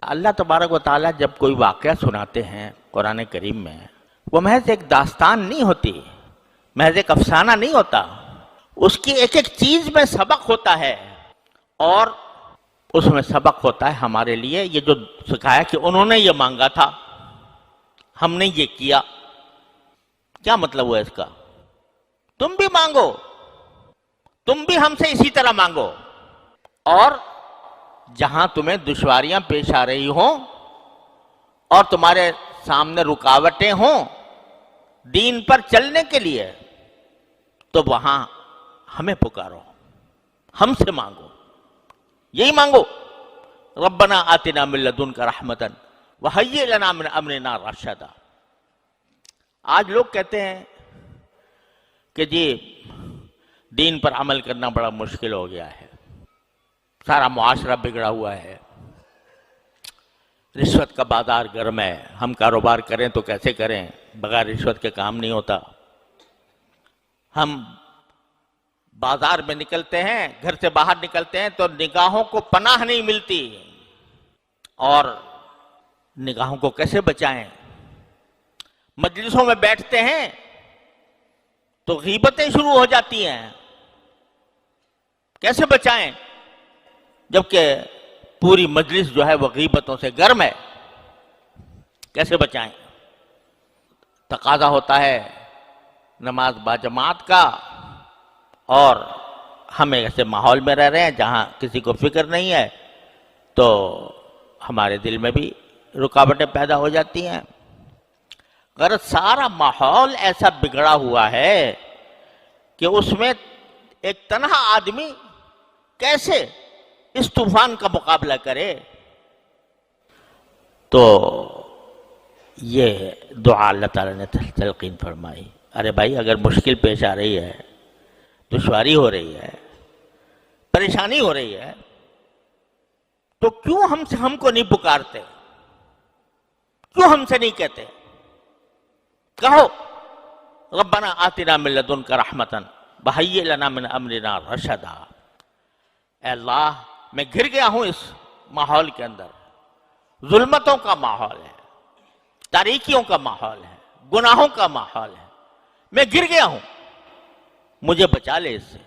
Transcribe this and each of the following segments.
اللہ تبارک و تعالیٰ جب کوئی واقعہ سناتے ہیں قرآن کریم میں، وہ محض ایک داستان نہیں ہوتی، محض ایک افسانہ نہیں ہوتا، اس کی ایک ایک چیز میں سبق ہوتا ہے، اور اس میں سبق ہوتا ہے ہمارے لیے یہ جو سکھایا کہ انہوں نے یہ مانگا تھا، ہم نے یہ کیا۔ کیا مطلب ہوا اس کا؟ تم بھی مانگو، تم بھی ہم سے اسی طرح مانگو، اور جہاں تمہیں دشواریاں پیش آ رہی ہوں اور تمہارے سامنے رکاوٹیں ہوں دین پر چلنے کے لیے، تو وہاں ہمیں پکارو، ہم سے مانگو، یہی مانگو، ربنا آتنا من لدنک رحمتا وہیئ لنا من امرنا رشدا۔ آج لوگ کہتے ہیں کہ جی دین پر عمل کرنا بڑا مشکل ہو گیا ہے، سارا معاشرہ بگڑا ہوا ہے، رشوت کا بازار گرم ہے، ہم کاروبار کریں تو کیسے کریں، بغیر رشوت کے کام نہیں ہوتا، ہم بازار میں نکلتے ہیں، گھر سے باہر نکلتے ہیں تو نگاہوں کو پناہ نہیں ملتی، اور نگاہوں کو کیسے بچائیں؟ مجلسوں میں بیٹھتے ہیں تو غیبتیں شروع ہو جاتی ہیں، کیسے بچائیں جبکہ پوری مجلس جو ہے وہ غیبتوں سے گرم ہے؟ کیسے بچائیں؟ تقاضا ہوتا ہے نماز باجماعت کا، اور ہم ایسے ماحول میں رہ رہے ہیں جہاں کسی کو فکر نہیں ہے، تو ہمارے دل میں بھی رکاوٹیں پیدا ہو جاتی ہیں۔ غرض سارا ماحول ایسا بگڑا ہوا ہے کہ اس میں ایک تنہا آدمی کیسے اس طوفان کا مقابلہ کرے؟ تو یہ دعا اللہ تعالیٰ نے تلقین فرمائی، ارے بھائی اگر مشکل پیش آ رہی ہے، دشواری ہو رہی ہے، پریشانی ہو رہی ہے، تو کیوں ہم کو نہیں پکارتے؟ کیوں ہم سے نہیں کہتے؟ کہو ربنا آتنا من لدنک رحمتا وہیئ لنا من امرنا رشدا۔ اے اللہ میں گر گیا ہوں اس ماحول کے اندر، ظلمتوں کا ماحول ہے، تاریکیوں کا ماحول ہے، گناہوں کا ماحول ہے، میں گر گیا ہوں، مجھے بچا لے اس سے۔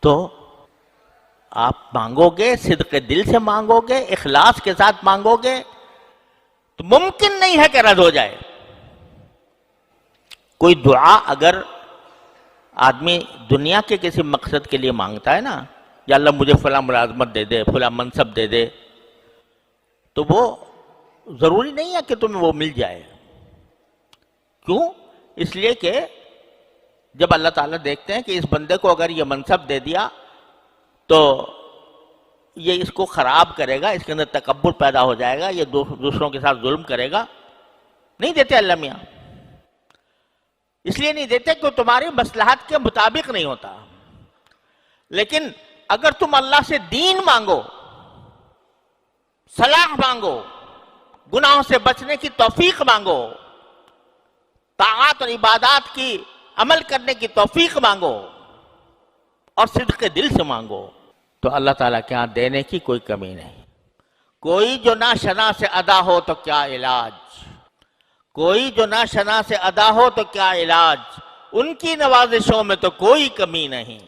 تو آپ مانگو گے، صدق دل سے مانگو گے، اخلاص کے ساتھ مانگو گے، تو ممکن نہیں ہے کہ رد ہو جائے۔ کوئی دعا اگر آدمی دنیا کے کسی مقصد کے لیے مانگتا ہے نا، یا اللہ مجھے فلاں ملازمت دے دے، فلاں منصب دے دے، تو وہ ضروری نہیں ہے کہ تمہیں وہ مل جائے۔ کیوں؟ اس لیے کہ جب اللہ تعالیٰ دیکھتے ہیں کہ اس بندے کو اگر یہ منصب دے دیا تو یہ اس کو خراب کرے گا، اس کے اندر تکبر پیدا ہو جائے گا، یہ دوسروں کے ساتھ ظلم کرے گا، نہیں دیتے اللہ میاں۔ اس لیے نہیں دیتے کہ تمہاری مصلحت کے مطابق نہیں ہوتا۔ لیکن اگر تم اللہ سے دین مانگو، صلاح مانگو، گناہوں سے بچنے کی توفیق مانگو، طاعات اور عبادات کی عمل کرنے کی توفیق مانگو، اور صدق دل سے مانگو، تو اللہ تعالیٰ کے ہاں دینے کی کوئی کمی نہیں۔ کوئی جو نہ شنا سے ادا ہو تو کیا علاج، کوئی جو نہ شنا سے ادا ہو تو کیا علاج، ان کی نوازشوں میں تو کوئی کمی نہیں۔